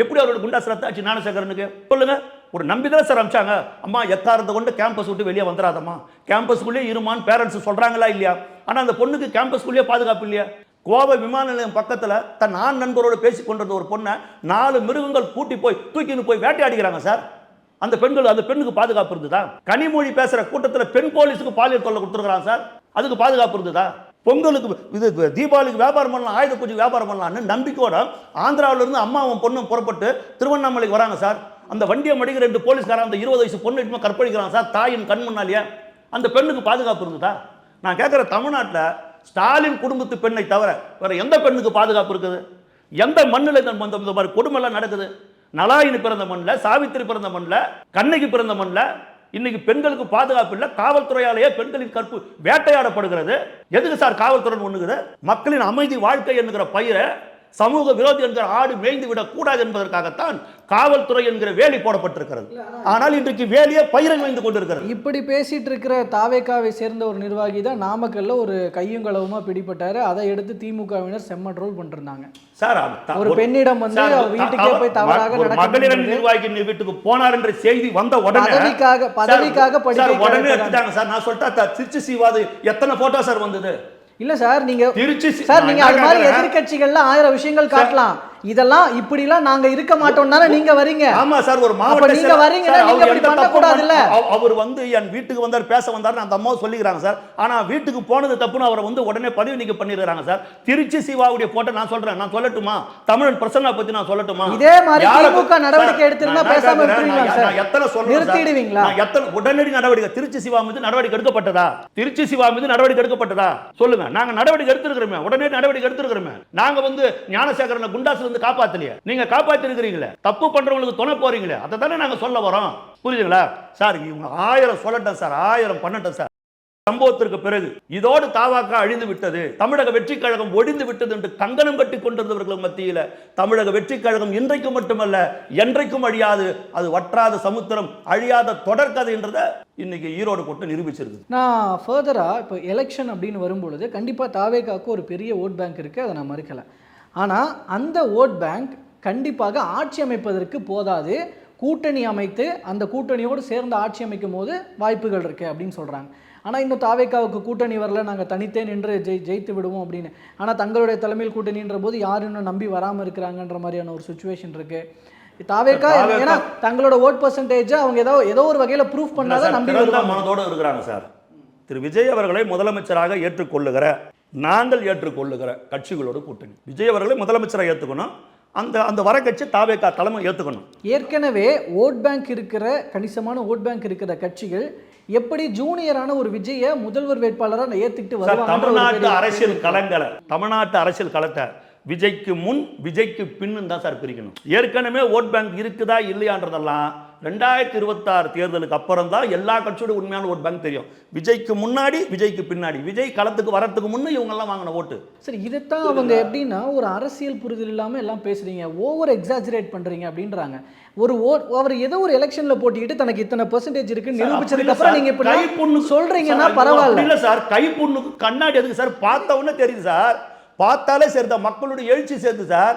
எப்படி அவரோட குண்டாஸ் ரத்தாச்சு ஞானசேகரனுக்கு? சொல்லுங்க. ஒரு நம்பிதான் சார் அமிச்சாங்க. அம்மா எக்காரத்தை கொண்டு கேம்பஸ் விட்டு வெளியே வந்துடாதம்மா, கேம்பஸ்குள்ளேயே இருமான்னு பேரண்ட்ஸ் சொல்றாங்களா இல்லையா? ஆனா அந்த பொண்ணுக்கு கேம்பஸ்குள்ளேயே பாதுகாப்பு இல்லையா? கோவை விமான நிலையம் பக்கத்தில் தன் ஆண் நண்பரோடு பேசி கொண்டிருந்த ஒரு பொண்ணை 4 மிருகங்கள் கூட்டி போய் தூக்கின்னு போய் வேட்டையாடிக்கிறாங்க சார். அந்த பெண்ணுக்கு பாதுகாப்பு இருந்ததா? கனிமொழி பேசுற கூட்டத்தில் பெண் போலீஸுக்கு பாலியல் தொல்லை கொடுத்துருக்காங்க சார். அதுக்கு பாதுகாப்பு இருந்ததா? பொங்கலுக்கு இது தீபாவளிக்கு வியாபாரம் பண்ணலாம், ஆயுத பூஜை வியாபாரம் பண்ணலாம்னு நம்பிக்கையோட ஆந்திராவிலிருந்து அம்மாவும் பொண்ணும் புறப்பட்டு திருவண்ணாமலைக்கு வராங்க சார். அந்த வண்டியை மடிக்கிற 2 போலீஸ்காரன் அந்த 20 வயசு பொண்ணு இட்டுமா கற்பழிக்கிறான் சார், தாயின் கண் முன்னாலேயே. அந்த பெண்ணுக்கு பாதுகாப்பு இருந்ததா? நான் கேட்குற, தமிழ்நாட்டில் ஸ்டாலின் குடும்பத்து பெண்ணை தவிர வேற எந்த பெண்ணுக்கு பாதுகாப்பு இருக்குது? எந்த மண்ணில் இந்த மாதிரி கொடுமைலாம் நடக்குது? நலாயினி பிறந்த மண்ணில், சாவித்திரி பிறந்த மண்ணில், கண்ணகி பிறந்த மண்ணில் இன்னைக்கு பெண்களுக்கு பாதுகாப்பு இல்லை. காவல்துறையாலேயே பெண்களின் கற்பு வேட்டையாடப்படுகிறது. எதுக்கு சார் காவல்துறை ஒண்ணுக்குது? மக்களின் அமைதி வாழ்க்கை என்கிற பயிரை சமூக விரோதி என்கிற ஆடு மேய்ந்து விடக் கூடாது என்பதற்காகத்தான் காவல்துறை என்கிற வேலி போடப்பட்டிருக்கிறது. ஆனால் இன்றைக்கு வேலியே பயிரை மேய்ந்து கொண்டிருக்கிறது. இப்படி பேசிட்டு இருக்கிற தாவேகாவை சேர்ந்த ஒரு நிர்வாகி தான் நாமக்கல்ல ஒரு கையும் களவுமா பிடிபட்டாரு. அதை எடுத்து திமுகவினர் செம்ம ட்ரோல் பண்ணிருந்தாங்க சார். ஒரு பெண்ணிடம் வந்து வீட்டுக்கே போய் தவறாக மகளிர் நிர்வாகியின் வீட்டுக்கு போனார் என்ற செய்தி வந்த உடனே பதவிக்காக உடனே எடுத்துட்டாங்க சார். நான் சொல்லிட்டா திருச்சி சிவாது எத்தனை போட்டோ சார் வந்தது? இல்ல சார், நீங்க திருச்சி சார் நீங்க அது மாதிரி எதிர்க்கட்சிகள்ல 1000 விஷயங்கள் காட்டலாம். இதெல்லாம் இப்படிலாம் நாங்க இருக்க மாட்டோம்னால நீங்க வரீங்க. ஆமா சார், ஒரு மாவட்ட நீங்க வரீங்கன்னா நீங்க இப்படி பண்ண கூடாதுல்ல. அவர் வந்து என் வீட்டுக்கு வந்தார், பேச வந்தார், அந்த அம்மா சொல்லிக்கிறாங்க சார். ஆனா வீட்டுக்கு போனது தப்புன்னு அவரை வந்து உடனே பதவி நீக்க பண்ணிடுறாங்க சார். திருச்சி சிவாவுடைய போட்டோ நான் சொல்றேன், நான் சொல்லட்டுமா? தமிழன் பிரசன்னா பத்தி நான் சொல்லட்டுமா? இதே மாதிரி திமுக நடவடிக்கை எடுத்திருந்தா பேசாம விட்டுருவீங்களா சார்? எத்தனை சொல்றேன், நிறுத்திடுவீங்களா? எத்தனை உடனடி நடவடிக்கை திருச்சி சிவா மீது நடவடிக்கை எடுக்கப்பட்டதா? திருச்சி சிவா மீது நடவடிக்கை எடுக்கப்பட்டதா? சொல்லுங்க. நாங்க நடவடிக்கை எடுத்திருக்கிறோமே, உடனே நடவடிக்கை எடுத்திருக்கிறோமே. நாங்க வந்து ஞானசேகரனை குண்டாசுல இருந்து காப்பாத்தலையே, நீங்க காப்பாத்தி இருக்கிறீங்களே. தப்பு பண்றவங்களுக்கு துணை போறீங்களே, அதை தானே நாங்க சொல்ல வரோம். புரியுதுங்களா சார்? இவங்க 1000 சொல்லட்டும் சார், 1000 பண்ணட்டும் சார். சம்பவத்திற்கு பிறகு இதோடு தாவாக அழிந்து விட்டது, தமிழக வெற்றி கழகம் ஒழிந்து விட்டது என்று கங்கணம் கட்டி கொண்டிருந்தவர்கள் மத்தியில் தமிழக வெற்றி கழகம் இன்றைக்கு மட்டுமல்ல என்றைக்கும் அழியாது, அது வற்றாத சமுத்திரம், அழியாத தொடர்கதைன்றதை இன்னைக்கு ஈரோடு போட்டு நிரூபிச்சிருக்கு. நான் ஃபர்தரா இப்போ எலெக்ஷன் அப்படின்னு வரும்பொழுது கண்டிப்பா தாவேகாவுக்கு ஒரு பெரிய ஓட் பேங்க் இருக்கு, அதை நான் மறுக்கல. ஆனால் அந்த ஓட் பேங்க் கண்டிப்பாக ஆட்சி அமைப்பதற்கு போதாது. கூட்டணி அமைத்து அந்த கூட்டணியோடு சேர்ந்து ஆட்சி அமைக்கும் போது வாய்ப்புகள் இருக்குது அப்படின்னு சொல்கிறாங்க. ஆனால் இன்னும் தாவேகாவுக்கு கூட்டணி வரல, நாங்கள் தனித்தே நின்று ஜெயித்து விடுவோம் அப்படின்னு. ஆனால் தங்களுடைய தலைமையில் கூட்டணின்ற போது யாரும் இன்னும் நம்பி வராமல் இருக்கிறாங்கன்ற மாதிரியான ஒரு சுச்சுவேஷன் இருக்குது. தாவேகா ஏன்னா தங்களோட ஓட் பர்சன்டேஜை அவங்க ஏதோ ஒரு வகையில் ப்ரூஃப் பண்ணாதான் நம்பி மனதோடு இருக்கிறாங்க சார். திரு விஜய் அவர்களை முதலமைச்சராக ஏற்றுக்கொள்ளுகிற, நாங்கள் ஏற்றுக்கொள்ளுகிற கட்சிகளோட கூட்டணி. விஜய் அவர்களை முதலமைச்சராக ஏற்றுக்கணும், அந்த வர கட்சி தாவேகா தலைமை ஏற்றுக்கணும். ஏற்கனவே ஓட் பேங்க் இருக்கிற, கணிசமான ஓட் பேங்க் இருக்கிற கட்சிகள் எப்படி ஜூனியரான ஒரு விஜய முதல்வர் வேட்பாளராக ஏத்துக்கிட்டு வருவாங்க? தமிழ்நாட்டு அரசியல் களத்தை விஜய்க்கு முன் விஜய்க்கு பின்னு தான் சார் பிரிக்கணும். ஏற்கனவே ஓட் பேங்க் இருக்குதா இல்லையான்றதெல்லாம் 2026 தேர்தலுக்கு அப்புறம் தான் எல்லா கட்சியோட உண்மையான ஓட் பேங்க் தெரியும். விஜய்க்கு முன்னாடி, விஜய்க்கு பின்னாடி, விஜய் களத்துக்கு வரத்துக்கு முன்னே இவங்கெல்லாம் வாங்கின ஓட்டு. சரி, இதைத்தான் அவங்க எப்படின்னா ஒரு அரசியல் புரிதல் இல்லாமல் எல்லாம் பேசுறீங்க, ஓவர் எக்ஸாஜரேட் பண்றீங்க அப்படின்றாங்க. அவர் ஏதோ ஒரு எலெக்ஷன்ல போட்டிட்டு தனக்கு இத்தனை பெர்சன்டேஜ் இருக்கு நிரூபிச்சதுக்கு அப்புறம் நீங்க இப்படி கைப்புண்ணு சொல்றீங்கன்னா பரவாயில்ல. இல்ல சார், கைப்புண்ணுக்கு கண்ணாடி எதுக்கு சார்? பார்த்த உடனே தெரியுது சார், பார்த்தாலே சரிதான். மக்களுடைய எழுச்சி சேர்த்து சார்.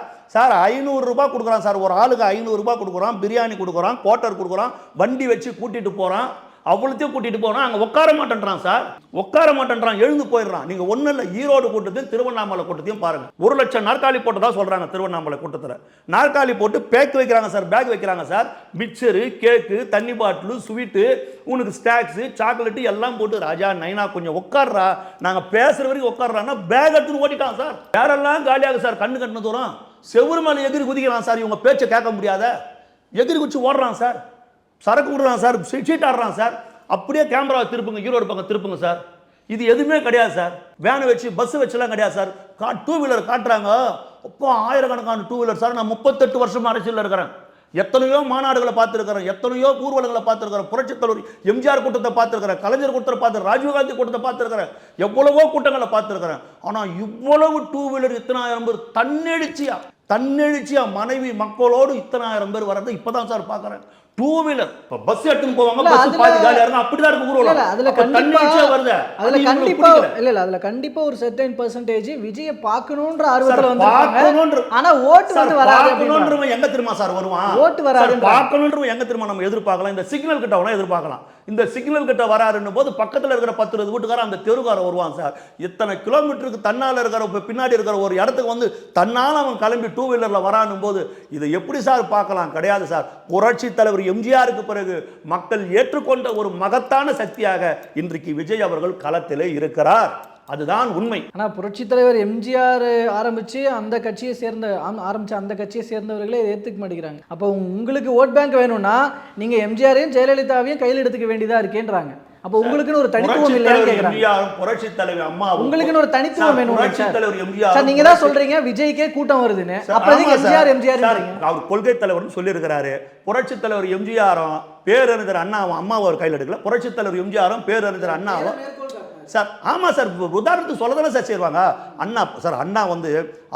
500 ரூபாய் கொடுக்குறான் சார், ஒரு ஆளுக்கு 500 ரூபாய் கொடுக்குறான், பிரியாணி கொடுக்குறான், குவார்ட்டர் கொடுக்குறான், வண்டி வச்சு கூட்டிட்டு போறான், அவ்வளோத்தையும் கூட்டிட்டு போறான். அங்கே உட்கார மாட்டேன்றான் சார், உட்கார மாட்டேன்றான், எழுந்து போயிடுறான். நீங்க ஒன்றும் இல்லை, ஈரோடு கூட்டத்தையும் திருவண்ணாமலை கூட்டத்தையும் பாருங்க. 1 லட்சம் நாற்காலி போட்டதா சொல்றாங்க திருவண்ணாமலை கூட்டத்தில். நாற்காலி போட்டு பேக் வைக்கிறாங்க சார், பேக் வைக்கிறாங்க சார். மிக்சரு, கேக்கு, தண்ணி பாட்டிலு, ஸ்வீட்டு, உனக்கு ஸ்நாக்ஸு, சாக்லேட்டு எல்லாம் போட்டு, ராஜா நைனா கொஞ்சம் உட்கார்றா, நாங்கள் பேசுற வரைக்கும் உட்கார்றான்னா பேக் எடுத்துன்னு ஓட்டிட்டான் சார். வேறெல்லாம் காலியாக சார், கண்ணு கண்ணு தூரம் செவ்வறு மேலே எகிரி குதிக்கிறான் சார். இவங்க பேச்சை கேட்க முடியாத எகிரி குச்சி ஓடுறான் சார், சரக்கு விடுறான் சார், சீட் ஆடுறான் சார். அப்படியே கேமராவை திருப்புங்க, ஈரோடு பக்கம் திருப்புங்க சார். இது எதுவுமே கிடையாது சார். வேனை வச்சு பஸ் வச்சுலாம் கிடையாது சார். 2 வீலர் காட்டுறாங்க. அப்போ ஆயிரக்கணக்கான 2 வீலர் சார். நான் 38 வருஷம் அரசியலில் இருக்கிறேன். எத்தனையோ மாநாடுகளை பார்த்துருக்கிறேன், எத்தனையோ ஊர்வலங்களை பார்த்துருக்கிறேன், புரட்சித் தலைவர் எம்ஜிஆர் கூட்டத்தை பார்த்துருக்கிறேன், கலைஞர் கூட்டத்தை பார்த்துருக்கேன், ராஜீவ்காந்தி கூட்டத்தை பார்த்துருக்கிறேன், எவ்வளவோ கூட்டங்களை பார்த்துருக்கிறேன். ஆனால் இவ்வளவு 2 வீலர் இத்தனாயிரம் பேர் தன்னெழுச்சியா மனைவி மக்களோடு இத்தனாயிரம் பேர் வரதை இப்பதான் சார் பார்க்குறேன். 2 வீலர் பஸ் எடுத்துன்னு போவாங்க, பஸ் பாதி காலியா இருக்கும், அப்படிதான் இருக்கு ஊர்வலம். அதுல கண்டிப்பா ஒரு சர்டைன் பெர்சன்டேஜ் விஜய பார்க்கணும்ன்ற ஆர்வத்துல வந்து, ஆனா ஓட்டு வந்து வராது. எங்க திரும்ப சார் வருவான்? ஓட்டு வராது. பார்க்கணும்ன்ற எங்க திரும்ப நம்ம எதிர்பார்க்கலாம்? இந்த சிக்னல் கிட்ட வேணா எதிர்பார்க்கலாம். இந்த சிக்னல் கிட்ட வராருன்னு போது பக்கத்தில் இருக்கிற 10-20 வீட்டுக்காரன் அந்த தெருக்கார வருவான் சார். இத்தனை கிலோமீட்டருக்கு தன்னால இருக்கிற பின்னாடி இருக்கிற ஒரு இடத்துக்கு வந்து தன்னால் அவன் கிளம்பி 2 வீலர்ல வரானும் போது இதை எப்படி சார் பார்க்கலாம்? கிடையாது சார். புரட்சி தலைவர் எம்ஜிஆருக்கு பிறகு மக்கள் ஏற்றுக்கொண்ட ஒரு மகத்தான சக்தியாக இன்றைக்கு விஜய் அவர்கள் களத்திலே இருக்கிறார். அதுதான் உண்மை. ஆனால் புரட்சித் தலைவர் எம்ஜிஆர் ஆரம்பிச்சு அந்த கட்சியை சேர்ந்தவர்களே ஏற்றுக்க மாட்டேங்கிறாங்க. அப்போ உங்களுக்கு ஓட் பேங்க் வேணும்னா நீங்க எம்ஜிஆரையும் ஜெயலலிதாவையும் கையில் எடுத்துக்க வேண்டியதா இருக்கேன்றாங்க. அப்போ உங்களுக்குன்னு ஒரு தனித்துவம் இல்லையான்னு கேக்குறாங்க. புரட்சி தலைவர் அம்மா உங்களுக்குன்னு ஒரு தனித்துவம் வேணும் சார். சார் நீங்க தான் சொல்றீங்க விஜய்க்கே கூட்டம் வருதுன்னு, அப்புறம் எம்ஜிஆர் அவர் கொள்கை தலைவர்னு சொல்லி இருக்கிறாரு. புரட்சி தலைவர் எம்ஜிஆரும் பேரறிஞர் அண்ணாவும் அம்மாவை அவர் கையில் எடுக்கல. புரட்சி தலைவர் எம்ஜிஆரும் பேரறிஞர் அண்ணாவும் சார். ஆமாம் சார், உதாரணத்துக்கு சொல்ல தானே சார் செய்வாங்க. அண்ணா சார், அண்ணா வந்து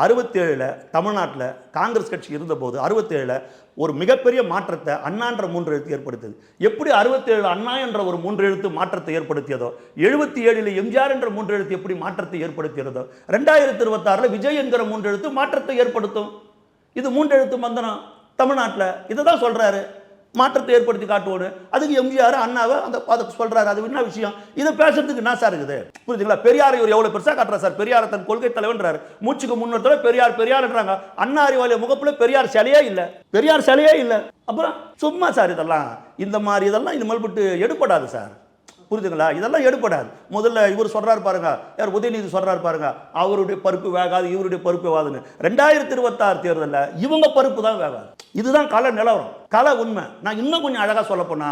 67 தமிழ்நாட்டில் காங்கிரஸ் கட்சி இருந்தபோது 67 ஒரு மிகப்பெரிய மாற்றத்தை அண்ணான்ற 3 எழுத்து ஏற்படுத்தியது. எப்படி 67 அண்ணா என்ற ஒரு 3 எழுத்து மாற்றத்தை ஏற்படுத்தியதோ, 77 எம்ஜிஆர் என்ற 3 எழுத்து எப்படி மாற்றத்தை ஏற்படுத்தியதோ, 2026 விஜய் என்கிற 3 எழுத்து மாற்றத்தை ஏற்படுத்தும். இது 3 எழுத்து மந்தனம் தமிழ்நாட்டில். இதை தான் சொல்றாரு, மாற்றத்தை ஏற்படுத்தி காட்டுவோன்னு. அதுக்கு எம்ஜிஆர் அண்ணாவை அதுக்கு சொல்றாரு. அது என்ன விஷயம்? இதை பேசுறதுக்கு என்ன சார் இருக்குது? புரியுதுங்களா? பெரியாரை இவர் எவ்வளவு பெருசா காட்டுறாரு சார். பெரியார் தன் கொள்கை தலைவன்றாரு, மூச்சுக்கு முன்னோட பெரியார் பெரியார்ன்றாங்க. அண்ணா அறிவாலய முகப்புல பெரியார் சிலையே இல்லை, பெரியார் சிலையே இல்லை. அப்புறம் சும்மா சார் இதெல்லாம், இந்த மாதிரி இதெல்லாம் இனிமேல் விட்டு எடுப்படாது சார். புரியுதுங்களா? இதெல்லாம் எடுப்படாது. முதல்ல இவர் சொல்றாரு பாருங்க, யார் உதயநிதி சொல்றாரு பாருங்க, அவருடைய பருப்பு வேகாது இவருடைய பருப்பு வேகாதுன்னு. 2026 தேர்தலில் இவங்க பருப்பு தான் வேகாது. இதுதான் கள நிலவரம், கள உண்மை. நான் இன்னும் கொஞ்சம் அழகா சொல்ல போனா,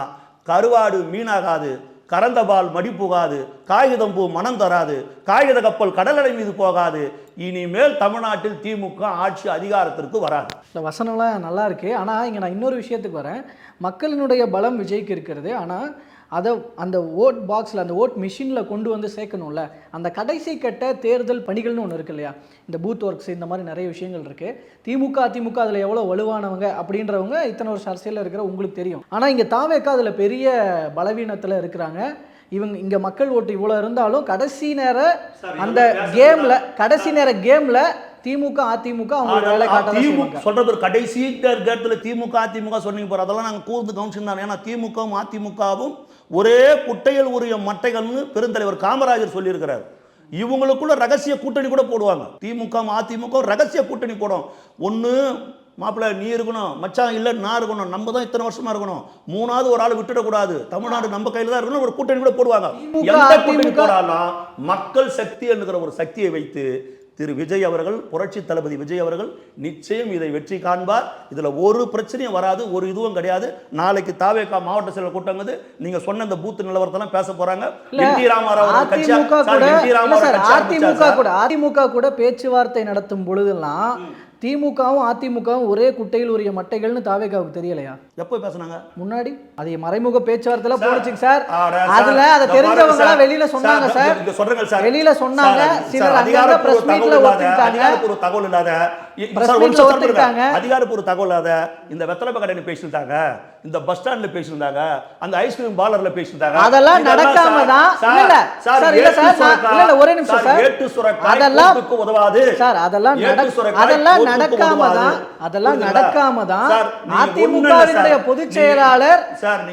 கருவாடு மீனாகாது, கறந்த பால் மடி போகாது, காகிதம் பூ மனம் தராது, காகித கப்பல் கடலடை மீது போகாது. இனிமேல் தமிழ்நாட்டில் திமுக ஆட்சி அதிகாரத்திற்கு வராது. இந்த வசனம்லாம் நல்லா இருக்கு. ஆனால் இங்கே நான் இன்னொரு விஷயத்துக்கு வரேன். மக்களினுடைய பலம் விஜய்க்கு இருக்கிறது. ஆனால் அதை அந்த ஓட் பாக்ஸில், அந்த ஓட் மிஷினில் கொண்டு வந்து சேர்க்கணும்ல. அந்த கடைசி கட்ட தேர்தல் பணிகள்னு ஒன்று இருக்கு இல்லையா, இந்த பூத் ஒர்க்ஸ், இந்த மாதிரி நிறைய விஷயங்கள் இருக்குது. திமுக அதிமுக அதில் எவ்வளோ வலுவானவங்க அப்படின்றவங்க இத்தனை வருஷம் அரசியலில் இருக்கிற உங்களுக்கு தெரியும். ஆனால் இங்கே தாவேக்கா அதில் பெரிய பலவீனத்தில் இருக்கிறாங்க. இவங்க இங்கே மக்கள் ஓட்டு இவ்வளோ இருந்தாலும் கடைசி நேர அந்த கேமில் திமுக அதிமுக அவங்க வேலை காட்ட சொல்றது கடைசி நேரத்துல திமுக அதிமுக சொன்னீங்க போற, அதெல்லாம் நாங்கள் கூர்ந்து கவனிச்சிருந்தாங்க. ஏன்னா திமுகவும் அதிமுகவும் ஒரே குட்டையில் உரிய மட்டைகள்னு பெருந்தலைவர் காமராஜர் சொல்லியிருக்கிறார். இவங்களுக்குள்ள ரகசிய கூட்டணி கூட போடுவாங்க. திமுக அதிமுக ரகசிய கூட்டணி போடும். ஒன்று மாப்பிள்ள நீ இருக்கணும், மச்சான் இல்லை நான் இருக்கணும், நம்ம தான் இத்தனை வருஷமா இருக்கணும், 3வது ஒரு ஆள் விட்டுடக்கூடாது, தமிழ்நாடு நம்ம கையில் தான் இருக்கணும், ஒரு கூட்டணி கூட போடுவாங்க. எந்த கூட்டணி போடாலும் மக்கள் சக்தி என்கிற ஒரு சக்தியை வைத்து திரு விஜய் அவர்கள், புரட்சி தளபதி விஜய் அவர்கள் நிச்சயம் இதை வெற்றி காண்பார். இதுல ஒரு பிரச்சனையும் வராது, ஒரு இதுவும் கிடையாது. நாளைக்கு தாவேகா மாவட்ட செயலர் கூட்டம், நீங்க சொன்ன இந்த பூத் நிலவரத்தெல்லாம் பேச போறாங்க. அதிமுக கூட பேச்சுவார்த்தை நடத்தும் பொழுதெல்லாம் திமுகவும் அதிமுகவும் ஒரே குட்டையில் உரிய மட்டைகள்னு தாவேகாவுக்கு தெரியலையா? எப்போ பேசுனாங்க? முன்னாடி அது மறைமுக பேச்சுவார்த்தையில போடுச்சுங்க சார். அதுல அதை தெரிஞ்சவங்க எல்லாம் வெளியில சொன்னாங்க சார். சொல்றேங்க சார், வெளியில சொன்னாங்க. சிலர் அங்க பிரஸ் மீட்ல ஒத்துக்கிட்டாங்க. அதிகாரப்பூர்வ தகவல் இல்லாத அதிகாரப்பூர்வ தகவல் இல்லாத இந்த வெத்தலை கடையில பேசிட்டாங்க, இந்த பஸ் ஸ்டாண்ட்ல பேசிட்டாங்க, அந்த ஐஸ்கிரீம் பார்லர்ல பேசிட்டாங்க. அதெல்லாம் நடக்காம தான் இல்ல சார், இல்ல சார், இல்ல ஒரே நிமிஷம் சார். அதெல்லாம் உதவாது சார். அதெல்லாம் நடக்காம தான் அதிமுகவினுடைய பொதுச் செயலாளர்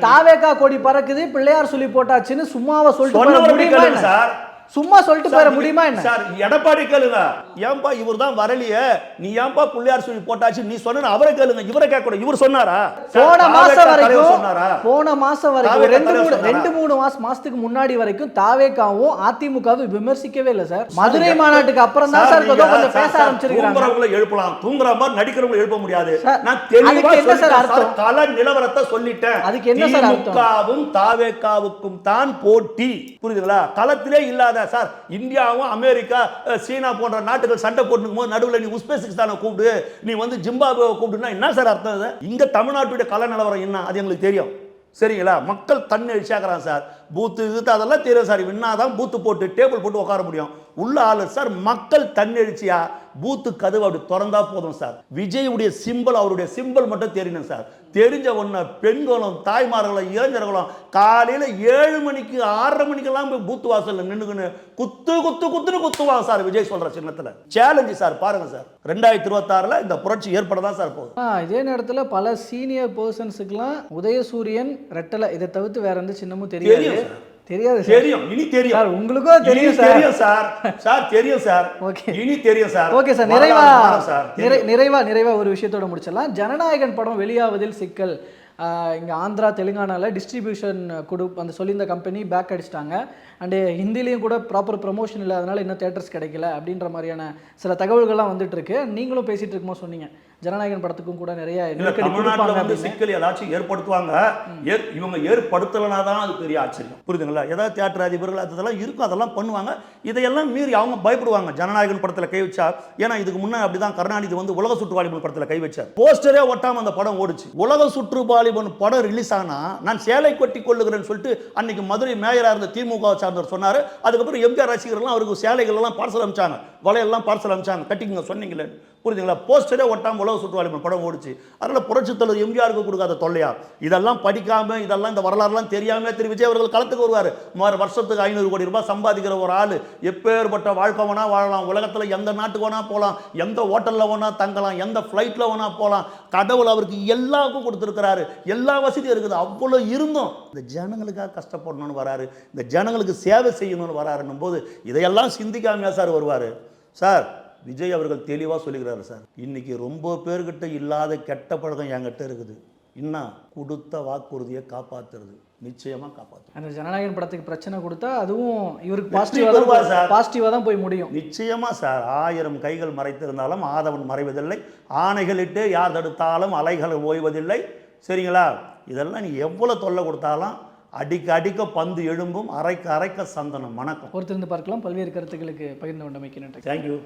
தாவேகா கொடி பறக்குது, பிள்ளையார் சொல்லி போட்டாச்சுன்னு சும்மாவை சொல்லிட்டு முடியுமா சார்? சும்மா சொல்லிட்டு போற முடியுமா என்ன சார்? எடப்பாடி கேளுங்க, ஏன்பா இவர் தான் வரலையே, நீ ஏன்பா பிள்ளையார் சொல்லி போட்டாச்சு நீ சொன்ன அவரை கேளுங்க. இவரை கேட்க கூட, இவர் சொன்னாரா? போன மாசம் வரைக்கும் 2-3 மாசத்துக்கு முன்னாடி வரைக்கும் தாவேகாவும் அதிமுகவும் விமர்சிக்கவே இல்லை சார். மதுரை மாநாட்டுக்கு அப்புறம் தான் சார் கொஞ்சம் பேச ஆரம்பிச்சிருக்காங்க. எழுப்பலாம், தூங்குற மாதிரி நடிக்கிறவங்க எழுப்ப முடியாது. நான் தெளிவா கல நிலவரத்தை சொல்லிட்டேன். அதுக்கு என்ன சார் அர்த்தம்? தாவேகாவுக்கும் தான் போட்டி, புரியுதுங்களா? களத்திலே இல்லாத சார். இந்தியாவும் அமெரிக்கா சீனா போன்ற நாட்டுகள் சண்டை போட்டுக்கும் போது நடுவில் நீ உஸ்பெகிஸ்தானை கூப்பிடு, நீ வந்து ஜிம்பாப்வே கூப்பிடுனா என்ன சார் அர்த்தம்? இங்க தமிழ்நாட்டுடைய கல நிலவரம் என்ன அது எங்களுக்கு தெரியும், சரிங்களா? மக்கள் தன்னெழுச்சியாக்குறாங்க சார். பூத்து இது அதெல்லாம் தெரியும் சார். இன்னாதான் பூத்து போட்டு டேபிள் போட்டு உட்கார முடியும். உள்ள ஆளு சார் மக்கள் தன்னெழுச்சியா பூத்து கதவு அப்படி திறந்தா போதும் சார். விஜயுடைய சிம்பிள், அவருடைய சிம்பிள் மட்டும் தெரியணும் சார். தெரிஞ்ச ஒன்று பெண்களும் தாய்மார்களும் இளைஞர்களும் காலையில் 7 மணிக்கு 6:30 மணிக்கெல்லாம் போய் பூத்து வாசலில் நின்றுக்குன்னு குத்துவாங்க சார். விஜய் சொல்ற சின்னத்தில் சேலஞ்சு சார். பாருங்க சார், 2026 இந்த புரட்சி ஏற்பட தான் சார் போகுது. இதே நேரத்தில் பல சீனியர் பர்சன்ஸுக்குலாம் உதயசூரியன் ரெட்டலை இதை தவிர்த்து வேற எந்த சின்னமும் தெரியாது. தெரியும், இனி தெரியும் சார். உங்களுக்கும் தெரியும் சார். சார் தெரியும் சார். ஓகே, இனி தெரியும் சார். Okay sir. நிறைவா ஒரு விஷயத்தோட முடிச்சிடலாம். ஜனநாயகன் படம் வெளியாவதில் சிக்கல் இங்கே ஆந்திரா தெலுங்கானாவில் டிஸ்ட்ரிபியூஷன் அந்த சொல்லியிருந்த கம்பெனி பேக் அடிச்சிட்டாங்க. அண்டு ஹிந்திலையும் கூட ப்ராப்பர் ப்ரமோஷன் இல்லாதனால இன்னும் தேட்டர்ஸ் கிடைக்கல அப்படின்ற மாதிரியான சில தகவல்கள்லாம் வந்துட்டு இருக்கு. நீங்களும் பேசிட்டு இருக்கும்போது சொன்னீங்க ஜனநாயகன் படத்துக்கும் கூட நிறைய நெருக்கடி கொடுப்பாங்க அப்படின்னு. சிக்கல் ஏதாச்சும் ஏற்படுத்துவாங்க, இவங்க ஏற்படுத்தலைனா தான் அது பெரிய ஆச்சரியம். புரியுதுங்களா? ஏதாவது தியேட்டர் அதிபர்கள் அதெல்லாம் இருக்கும், அதெல்லாம் பண்ணுவாங்க. இதையெல்லாம் மீறி அவங்க பயப்படுவாங்க. ஜனநாயகன் படத்தில் கை வச்சா, ஏன்னா இதுக்கு முன்னாடி அப்படிதான் கருணாநிதி வந்து உலக சுற்று வாலிபன் படத்தில் கை வச்சார். போஸ்டரே ஒட்டாம அந்த படம் ஓடிச்சு. உலக சுற்று வாலிபன் படம் ரிலீஸ் ஆனா நான் சேலை கொட்டி கொள்ளுகிறேன்னு சொல்லிட்டு அன்னைக்கு மதுரை மேயரா இருந்த திமுக சார்ந்தவர் சொன்னாரு. அதுக்கப்புறம் எம்ஜிஆர் ரசிகர்கள்லாம் அவருக்கு சேலைகள் எல்லாம் பார்சல் அனுப்பிச்சாங்க, வலையெல்லாம் பார்சல் அனுப்பிச்சாங்க, கட்டிங்க சொன்னீங்களே. புரியுதுங்களா? போஸ்டரே ஒட்டாம உலக சுற்று வாலிபன் படம் ஓடிச்சு. அதனால புரட்சித் தலைவர் எம்ஜிஆருக்கு கொடுக்காத தொல்லையா? இதெல்லாம் படிக்காம, இதெல்லாம் இந்த வரலாறுலாம் தெரியாம திரு விஜய் அவர்கள் களத்துக்கு வருவார். வருஷத்துக்கு 500 கோடி ரூபாய் சம்பாதிக்கிற ஒரு ஆளு எப்பேற்பட்ட வாழ்க்கை வேணா வாழலாம், உலகத்தில் எந்த நாட்டுக்கு வேணா போகலாம், எந்த ஹோட்டலில் வேணா தங்கலாம், எந்த ஃப்ளைட்டில் வேணா போகலாம். கடவுள் அவருக்கு எல்லாருக்கும் கொடுத்துருக்கிறாரு, எல்லா வசதியும் இருக்குது. அவ்வளோ இருந்தும் இந்த ஜனங்களுக்காக கஷ்டப்படணும்னு வராரு, இந்த ஜனங்களுக்கு சேவை செய்யணும்னு வராருன்னும் போது இதையெல்லாம் சிந்திக்காமையா சார் வருவார்? சார் விஜய் அவர்கள் தெளிவாக சொல்லிக்கிறாரு சார், இன்னைக்கு ரொம்ப பேர்கிட்ட இல்லாத கெட்ட பழக்கம் என்கிட்ட இருக்குது. இன்னும் கொடுத்த வாக்குறுதியை காப்பாற்றுறது, நிச்சயமாக காப்பாற்று. அந்த ஜனநாயகன் படத்துக்கு பிரச்சனை கொடுத்தா அதுவும் இவருக்கு பாசிட்டிவாக தான் போய் முடியும். நிச்சயமாக சார். 1000 கைகள் மறைத்திருந்தாலும் ஆதவன் மறைவதில்லை, ஆணைகளிட்டு யார் தடுத்தாலும் அலைகள் ஓய்வதில்லை. சரிங்களா? இதெல்லாம் நீ எவ்வளோ தொல்லை கொடுத்தாலும் அடிக்க அடிக்க பந்து எழும்பும், அரைக்க அரைக்க சந்தனம் மணக்கம். பொறுத்திருந்து பார்க்கலாம். பல்வேறு கருத்துக்களுக்கு பகிர்ந்து கொண்டமைக்கு நன்றி. தேங்க்யூ.